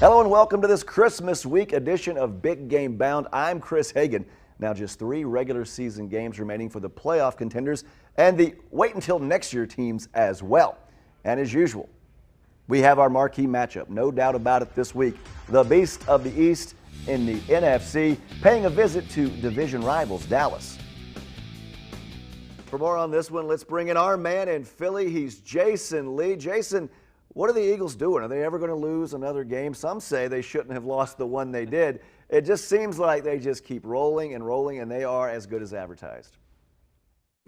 Hello and welcome to this Christmas week edition of Big Game Bound. I'm Chris Hagan. Now just 3 regular season games remaining for the playoff contenders and the wait until next year teams as well. And as usual, we have our marquee matchup, no doubt about it this week. The Beast of the East in the NFC paying a visit to division rivals Dallas. For more on this one, let's bring in our man in Philly. He's Jason Lee. Jason, what are the Eagles doing? Are they ever going to lose another game? Some say they shouldn't have lost the one they did. It just seems like they just keep rolling and rolling, and they are as good as advertised.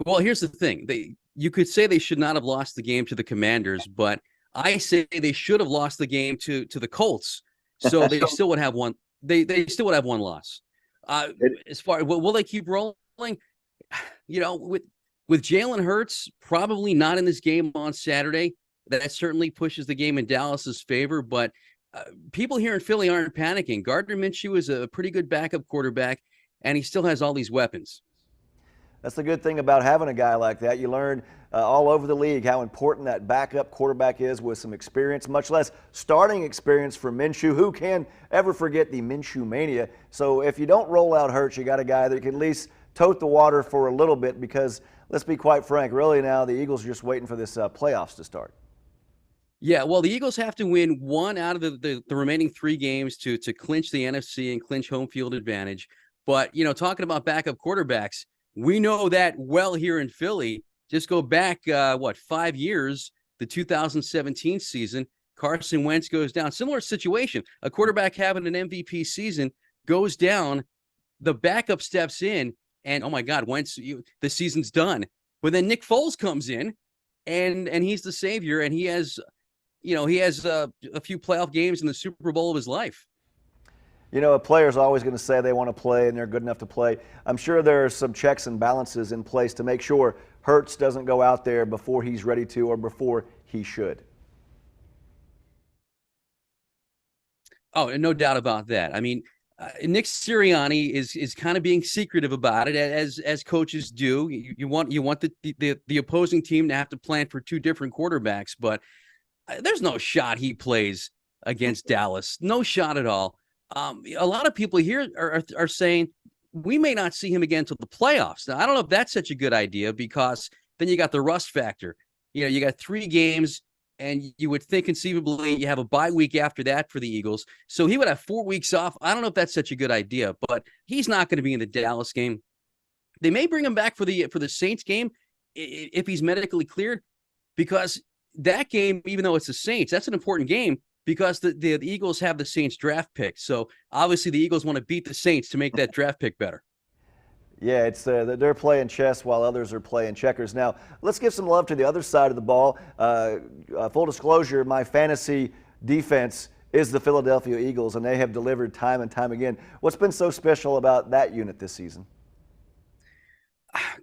Well, here's the thing. You could say they should not have lost the game to the Commanders, but I say they should have lost the game to the Colts. So they still would have one. They still would have one loss. As far will they keep rolling? You know, with Jalen Hurts probably not in this game on Saturday. That certainly pushes the game in Dallas's favor, but people here in Philly aren't panicking. Gardner Minshew is a pretty good backup quarterback, and he still has all these weapons. That's the good thing about having a guy like that. You learn all over the league how important that backup quarterback is with some experience, much less starting experience for Minshew. Who can ever forget the Minshew mania? So if you don't roll out Hurts, you got a guy that can at least tote the water for a little bit because, let's be quite frank, really now the Eagles are just waiting for this playoffs to start. Yeah, well, the Eagles have to win one out of the remaining 3 games to clinch the NFC and clinch home field advantage. But, you know, talking about backup quarterbacks, we know that well here in Philly. Just go back, 5 years, the 2017 season, Carson Wentz goes down. Similar situation. A quarterback having an MVP season goes down, the backup steps in, and, oh, my God, Wentz, the season's done. But then Nick Foles comes in, and he's the savior, and he has – a few playoff games in the Super Bowl of his life. You know, a player's always going to say they want to play and they're good enough to play. I'm sure there are some checks and balances in place to make sure Hurts doesn't go out there before he's ready to or before he should. Oh, and no doubt about that. I mean, Nick Sirianni is kind of being secretive about it, as coaches do. You want the opposing team to have to plan for 2 different quarterbacks, but there's no shot he plays against Dallas. No shot at all. A lot of people here are saying we may not see him again until the playoffs. Now, I don't know if that's such a good idea because then you got the rust factor. You know, you got 3 games, and you would think conceivably you have a bye week after that for the Eagles. So he would have 4 weeks off. I don't know if that's such a good idea, but he's not going to be in the Dallas game. They may bring him back for the Saints game if he's medically cleared, because that game, even though it's the Saints, that's an important game because the Eagles have the Saints draft pick. So obviously the Eagles want to beat the Saints to make that draft pick better. Yeah, it's they're playing chess while others are playing checkers. Now, let's give some love to the other side of the ball. Full disclosure, my fantasy defense is the Philadelphia Eagles, and they have delivered time and time again. What's been so special about that unit this season?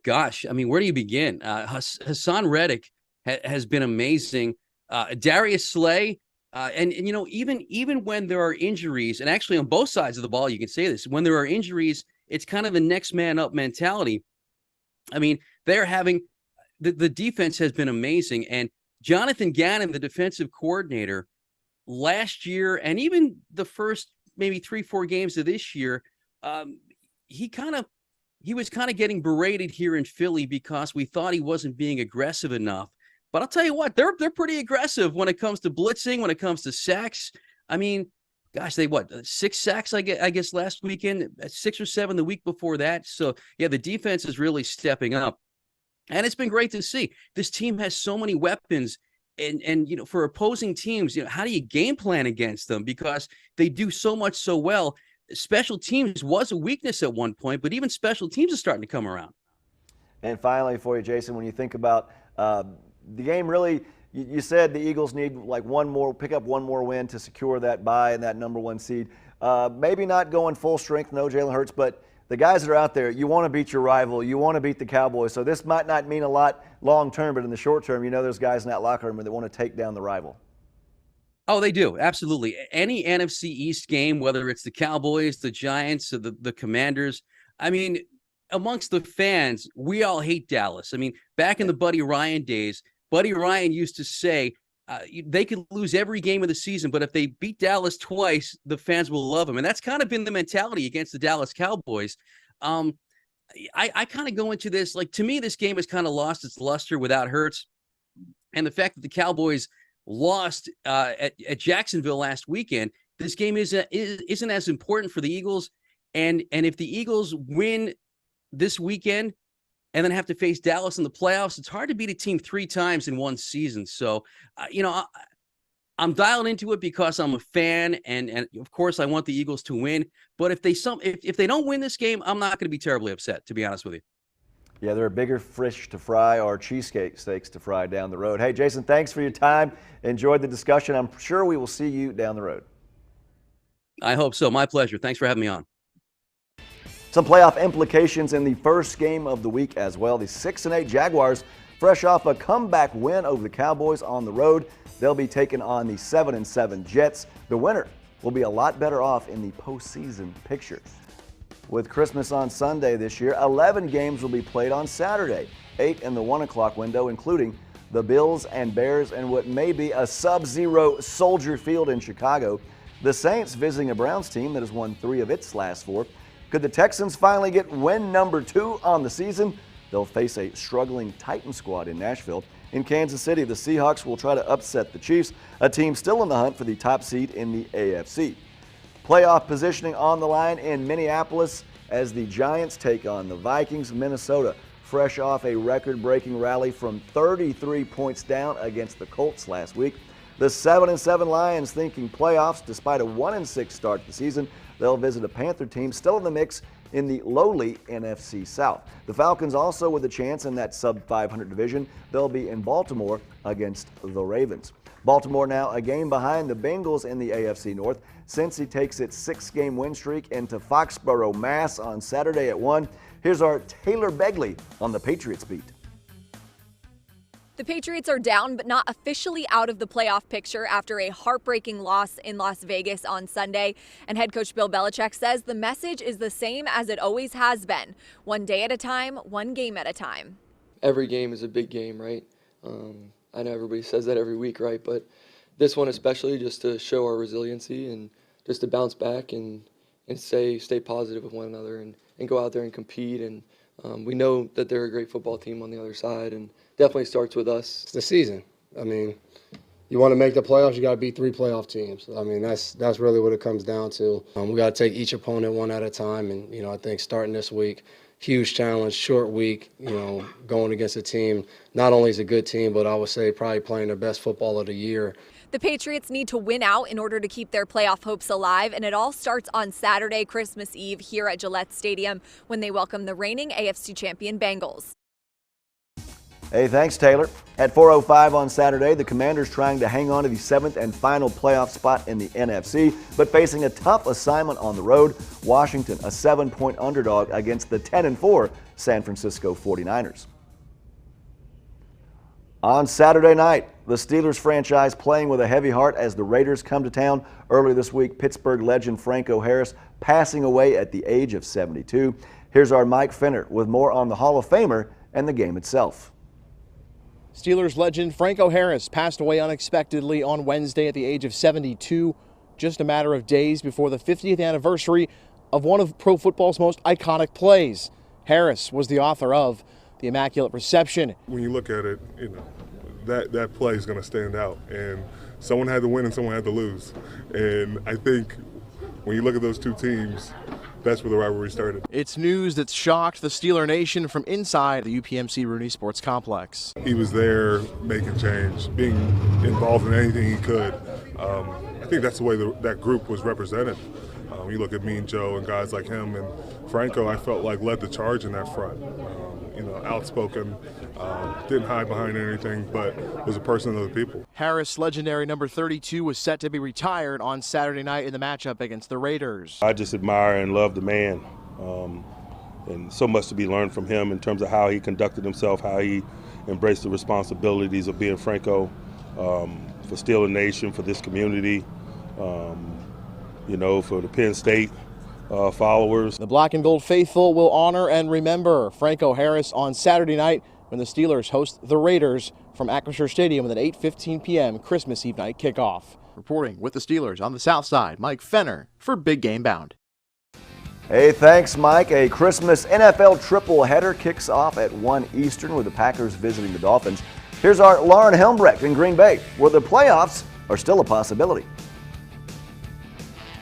Gosh, I mean, where do you begin? Hassan Reddick has been amazing. Darius Slay, and you know, even when there are injuries, and actually on both sides of the ball, you can say this, when there are injuries, it's kind of the next man up mentality. I mean, they're having the defense has been amazing, and Jonathan Gannon, the defensive coordinator, last year and even the first maybe 3-4 games of this year, he was kind of getting berated here in Philly because we thought he wasn't being aggressive enough. But I'll tell you what, they're pretty aggressive when it comes to blitzing, when it comes to sacks. I mean, gosh, 6 sacks, I guess last weekend, 6 or 7 the week before that. So, yeah, the defense is really stepping up. And it's been great to see. This team has so many weapons. And you know, for opposing teams, you know, how do you game plan against them? Because they do so much so well. Special teams was a weakness at one point, but even special teams are starting to come around. And finally for you, Jason, when you think about the game, really, you said the Eagles need like pick up one more win to secure that bye and that #1 seed. Maybe not going full strength, no Jalen Hurts, but the guys that are out there, you want to beat your rival, you want to beat the Cowboys. So this might not mean a lot long term, but in the short term, you know there's guys in that locker room that want to take down the rival. Oh, they do. Absolutely. Any NFC East game, whether it's the Cowboys, the Giants, or the Commanders, I mean, amongst the fans, we all hate Dallas. I mean, back in the Buddy Ryan days, Buddy Ryan used to say, they could lose every game of the season, but if they beat Dallas twice, the fans will love them. And that's kind of been the mentality against the Dallas Cowboys. I kind of go into this, like, to me, this game has kind of lost its luster without Hurts. And the fact that the Cowboys lost at Jacksonville last weekend, this game isn't as important for the Eagles. And if the Eagles win this weekend and then have to face Dallas in the playoffs, it's hard to beat a team 3 times in one season. So, I'm dialed into it because I'm a fan, and of course I want the Eagles to win. But if they don't win this game, I'm not going to be terribly upset, to be honest with you. Yeah, there are bigger fish to fry or cheesecake steaks to fry down the road. Hey, Jason, thanks for your time. Enjoyed the discussion. I'm sure we will see you down the road. I hope so. My pleasure. Thanks for having me on. Some playoff implications in the first game of the week as well. The 6-8 Jaguars, fresh off a comeback win over the Cowboys on the road. They'll be taking on the 7-7 Jets. The winner will be a lot better off in the postseason picture. With Christmas on Sunday this year, 11 games will be played on Saturday, 8 in the 1 o'clock window, including the Bills and Bears and what may be a sub-zero Soldier Field in Chicago. The Saints visiting a Browns team that has won 3 of its last 4. Could the Texans finally get win number 2 on the season? They'll face a struggling Titan squad in Nashville. In Kansas City, the Seahawks will try to upset the Chiefs, a team still in the hunt for the top seed in the AFC. Playoff positioning on the line in Minneapolis as the Giants take on the Vikings. Minnesota, fresh off a record-breaking rally from 33 points down against the Colts last week. The 7-7 Lions thinking playoffs despite a 1-6 start to the season. They'll visit a Panther team still in the mix in the lowly NFC South. The Falcons also with a chance in that sub-500 division. They'll be in Baltimore against the Ravens. Baltimore now a game behind the Bengals in the AFC North. Cincy takes its 6-game win streak into Foxborough, Mass on Saturday at 1. Here's our Taylor Begley on the Patriots beat. The Patriots are down, but not officially out of the playoff picture after a heartbreaking loss in Las Vegas on Sunday. And head coach Bill Belichick says the message is the same as it always has been. 1 day at a time, 1 game at a time. Every game is a big game, right? I know everybody says that every week, right? But this one especially, just to show our resiliency and just to bounce back and stay positive with one another and go out there and compete. And we know that they're a great football team on the other side, and definitely starts with us. It's the season. I mean, you want to make the playoffs, you got to beat 3 playoff teams. I mean, that's really what it comes down to. We got to take each opponent one at a time, and I think starting this week, huge challenge, short week. Going against a team not only is a good team, but I would say probably playing their best football of the year. The Patriots need to win out in order to keep their playoff hopes alive, and it all starts on Saturday, Christmas Eve, here at Gillette Stadium when they welcome the reigning AFC champion Bengals. Hey, thanks, Taylor. At 4:05 on Saturday, the Commanders trying to hang on to the 7th and final playoff spot in the NFC, but facing a tough assignment on the road. Washington, a 7-point underdog against the 10-4 San Francisco 49ers. On Saturday night, the Steelers franchise playing with a heavy heart as the Raiders come to town. Earlier this week, Pittsburgh legend Franco Harris passing away at the age of 72. Here's our Mike Finner with more on the Hall of Famer and the game itself. Steelers legend Franco Harris passed away unexpectedly on Wednesday at the age of 72, just a matter of days before the 50th anniversary of one of pro football's most iconic plays. Harris was the author of the Immaculate Reception. When you look at it, that play is going to stand out, and someone had to win and someone had to lose. And I think when you look at those two teams, that's where the rivalry started. It's news that's shocked the Steeler Nation from inside the UPMC Rooney Sports Complex. He was there making change, being involved in anything he could. I think that's the way that group was represented. You look at Mean Joe and guys like him, and Franco, I felt like led the charge in that front. Outspoken, didn't hide behind anything, but was a person of the people. Harris, legendary number 32, was set to be retired on Saturday night in the matchup against the Raiders. I just admire and love the man, and so much to be learned from him in terms of how he conducted himself, how he embraced the responsibilities of being Franco for Steeler Nation, for this community, for the Penn State followers. The Black and Gold faithful will honor and remember Franco Harris on Saturday night when the Steelers host the Raiders from Acrisure Stadium with an 8:15 p.m. Christmas Eve night kickoff. Reporting with the Steelers on the South Side, Mike Fenner for Big Game Bound. Hey, thanks, Mike. A Christmas NFL triple header kicks off at 1 Eastern with the Packers visiting the Dolphins. Here's our Lauren Helmbrecht in Green Bay, where the playoffs are still a possibility.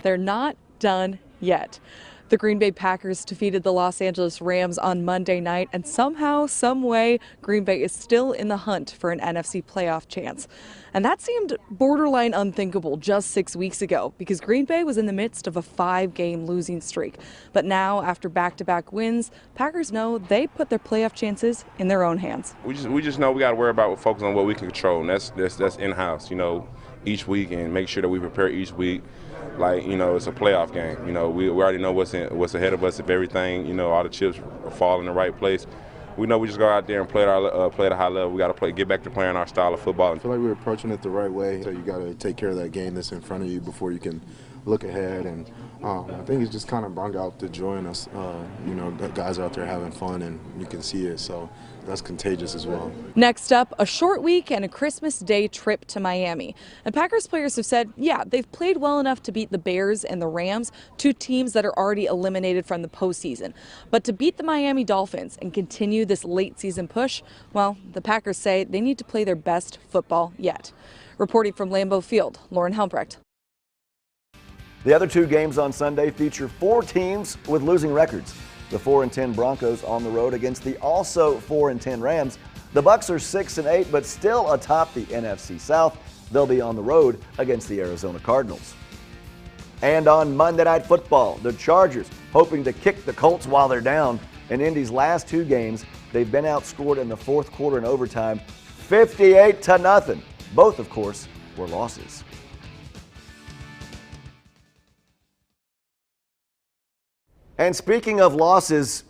They're not done yet. The Green Bay Packers defeated the Los Angeles Rams on Monday night, and somehow, some way, Green Bay is still in the hunt for an NFC playoff chance. And that seemed borderline unthinkable just 6 weeks ago, because Green Bay was in the midst of a 5-game losing streak. But now, after back-to-back wins, Packers know they put their playoff chances in their own hands. We just know we got to worry about focus on what we can control, and that's in-house, each week, and make sure that we prepare each week like, it's a playoff game. We already know what's ahead of us. If everything, all the chips fall in the right place, we know we just go out there and play at a high level. We got to get back to playing our style of football. I feel like we're approaching it the right way. So you got to take care of that game that's in front of you before you can look ahead. And I think it's just kind of brought out the joy in us. The guys are out there having fun, and you can see it. So that's contagious as well. Next up, a short week and a Christmas Day trip to Miami. And Packers players have said, yeah, they've played well enough to beat the Bears and the Rams, two teams that are already eliminated from the postseason. But to beat the Miami Dolphins and continue this late season push, well, the Packers say they need to play their best football yet. Reporting from Lambeau Field, Lauren Helmbrecht. The other two games on Sunday feature 4 teams with losing records. The 4-10 Broncos on the road against the also 4-10 Rams. The Bucs are 6-8, but still atop the NFC South. They'll be on the road against the Arizona Cardinals. And on Monday Night Football, the Chargers hoping to kick the Colts while they're down. In Indy's last 2 games, they've been outscored in the fourth quarter and overtime, 58-0. Both, of course, were losses. And speaking of losses,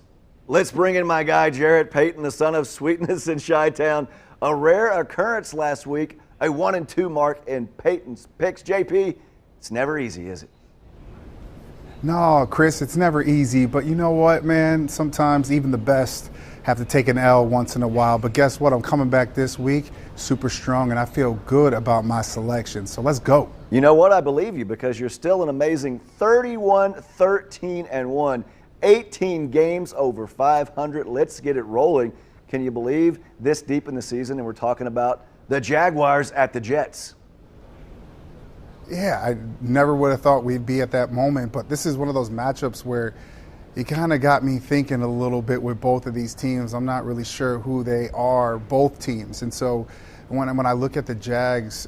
let's bring in my guy, Jarrett Payton, the son of Sweetness in Chi-Town. A rare occurrence last week, a 1-2 mark in Payton's picks. JP, it's never easy, is it? No, Chris, it's never easy. But you know what, man? Sometimes even the best have to take an L once in a while. But guess what? I'm coming back this week super strong, and I feel good about my selection. So let's go. You know what? I believe you, because you're still an amazing 31-13-1, 18 games over 500. Let's get it rolling. Can you believe this deep in the season and we're talking about the Jaguars at the Jets? Yeah, I never would have thought we'd be at that moment, but this is one of those matchups where it kind of got me thinking a little bit with both of these teams. I'm not really sure who they are, both teams. And so when I look at the Jags,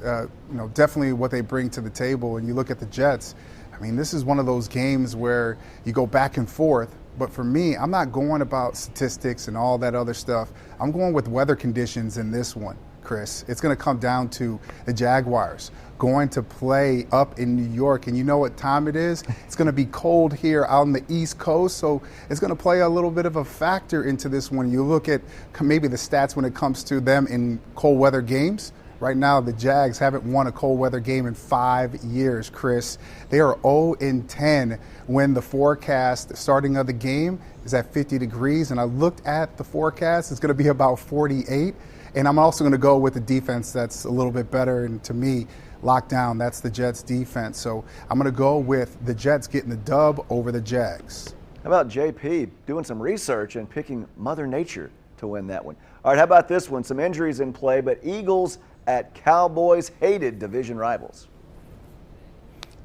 definitely what they bring to the table, and you look at the Jets, I mean, this is one of those games where you go back and forth. But for me, I'm not going about statistics and all that other stuff. I'm going with weather conditions in this one, Chris. It's going to come down to the Jaguars going to play up in New York. And you know what time it is? It's going to be cold here out on the East Coast. So it's going to play a little bit of a factor into this one. You look at maybe the stats when it comes to them in cold weather games. Right now, the Jags haven't won a cold weather game in 5 years, Chris. They are 0-10 when the forecast starting of the game is at 50 degrees. And I looked at the forecast. It's going to be about 48. And I'm also going to go with the defense that's a little bit better. And to me, locked down, that's the Jets defense. So I'm going to go with the Jets getting the dub over the Jags. How about JP doing some research and picking Mother Nature to win that one? All right, how about this one? Some injuries in play, but Eagles at Cowboys, hated division rivals.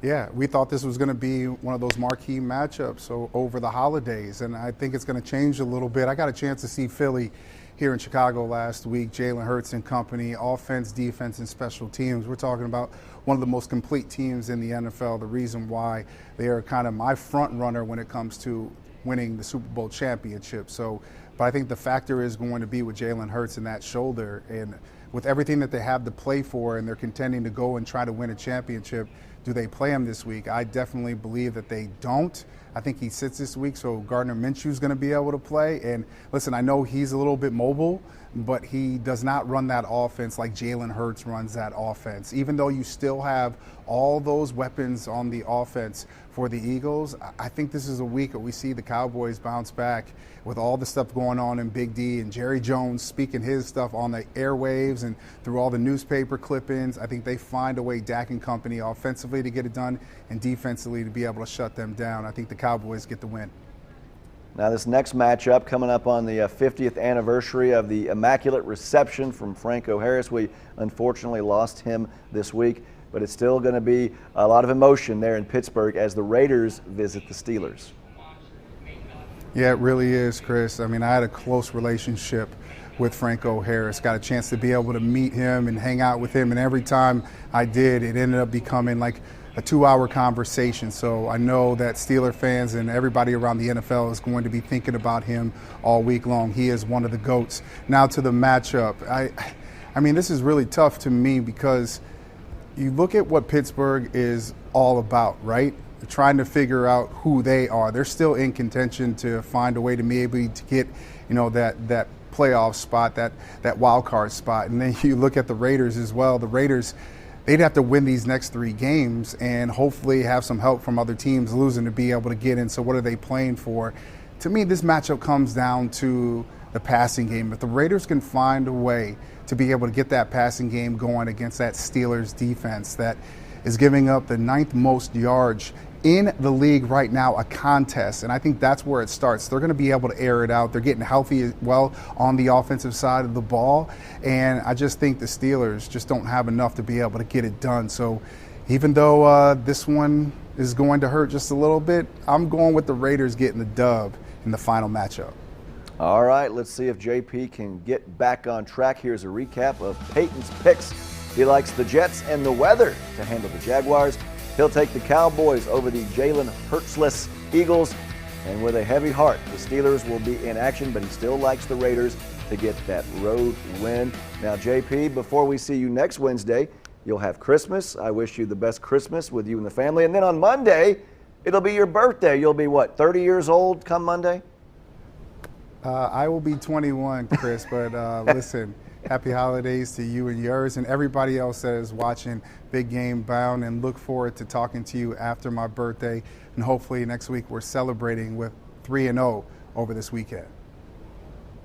Yeah, we thought this was going to be one of those marquee matchups over the holidays, and I think it's going to change a little bit. I got a chance to see Philly here in Chicago last week, Jalen Hurts and company, offense, defense, and special teams. We're talking about one of the most complete teams in the NFL, the reason why they are kind of my front runner when it comes to winning the Super Bowl championship. But I think the factor is going to be with Jalen Hurts and that shoulder, and with everything that they have to play for and they're contending to go and try to win a championship, do they play him this week? I definitely believe that they don't. I think he sits this week, so Gardner Minshew's going to be able to play. And listen, I know he's a little bit mobile, but he does not run that offense like Jalen Hurts runs that offense. Even though you still have all those weapons on the offense for the Eagles, I think this is a week that we see the Cowboys bounce back with all the stuff going on in Big D and Jerry Jones speaking his stuff on the airwaves and through all the newspaper clippings. I think they find a way, Dak and company, offensively to get it done and defensively to be able to shut them down. I think the Cowboys get the win. Now this next matchup coming up on the 50th anniversary of the Immaculate Reception from Franco Harris. We unfortunately lost him this week, but it's still going to be a lot of emotion there in Pittsburgh as the Raiders visit the Steelers. Yeah, it really is, Chris. I mean, I had a close relationship with Franco Harris. Got a chance to be able to meet him and hang out with him, and every time I did, it ended up becoming like a 2-hour conversation. So I know that Steeler fans and everybody around the NFL is going to be thinking about him all week long. He is one of the GOATs. Now to the matchup. I mean, this is really tough to me because you look at what Pittsburgh is all about, right? They're trying to figure out who they are. They're still in contention to find a way to be able to get, that playoff spot, that wild card spot. And then you look at the Raiders as well. The Raiders, they'd have to win these next 3 games and hopefully have some help from other teams losing to be able to get in. So what are they playing for? To me, this matchup comes down to the passing game. If the Raiders can find a way to be able to get that passing game going against that Steelers defense that is giving up the 9th most yards in the league right now, a contest, and I think that's where it starts. They're going to be able to air it out. They're getting healthy as well on the offensive side of the ball, and I just think the Steelers just don't have enough to be able to get it done. So even though this one is going to hurt just a little bit, I'm going with the Raiders getting the dub in the final matchup. All right, let's see if JP can get back on track. Here's a recap of Peyton's picks. He likes the Jets and the weather to handle the Jaguars. He'll take the Cowboys over the Jalen Hurts-less Eagles. And with a heavy heart, the Steelers will be in action, but he still likes the Raiders to get that road win. Now, JP, before we see you next Wednesday, you'll have Christmas. I wish you the best Christmas with you and the family. And then on Monday, it'll be your birthday. You'll be, 30 years old come Monday? I will be 21, Chris, but listen, happy holidays to you and yours and everybody else that is watching Big Game Bound, and look forward to talking to you after my birthday. And hopefully next week we're celebrating with 3-0 over this weekend.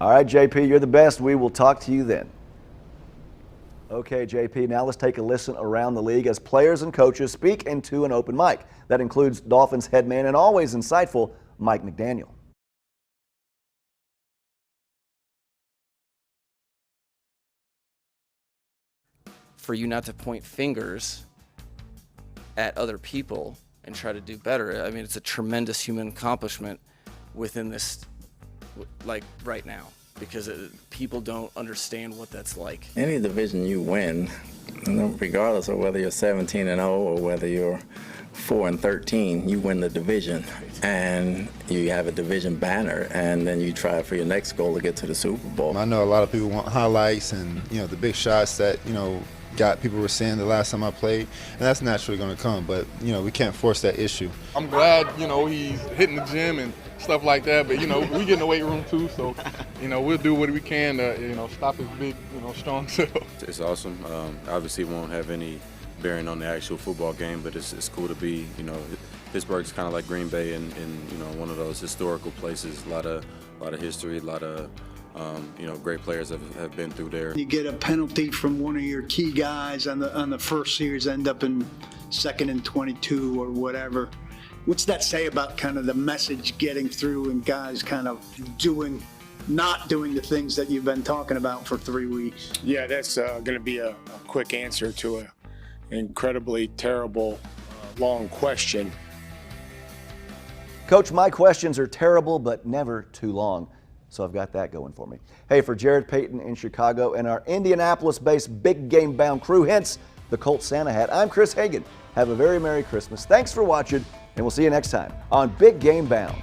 All right, JP, you're the best. We will talk to you then. Okay, JP, now let's take a listen around the league as players and coaches speak into an open mic. That includes Dolphins head man and always insightful Mike McDaniel. For you not to point fingers at other people and try to do better. I mean, it's a tremendous human accomplishment within this, like right now, because people don't understand what that's like. Any division you win, regardless of whether you're 17-0 or whether you're 4-13, you win the division, and you have a division banner, and then you try for your next goal to get to the Super Bowl. I know a lot of people want highlights and the big shots that people were saying the last time I played, and that's naturally going to come, but we can't force that issue. I'm glad he's hitting the gym and stuff like that, but we get in the weight room too, so we'll do what we can to stop his big strong self. It's awesome. Obviously it won't have any bearing on the actual football game, but it's cool to be Pittsburgh's kind of like Green Bay in one of those historical places. A lot of history, a lot of great players have been through there. You get a penalty from one of your key guys on the first series, end up in 2nd and 22 or whatever. What's that say about kind of the message getting through and guys kind of not doing the things that you've been talking about for 3 weeks? Yeah, that's going to be a quick answer to an incredibly terrible, long question. Coach, my questions are terrible, but never too long. So I've got that going for me. Hey, for Jared Payton in Chicago and our Indianapolis-based Big Game Bound crew, hence the Colt Santa hat, I'm Chris Hagan. Have a very Merry Christmas. Thanks for watching, and we'll see you next time on Big Game Bound.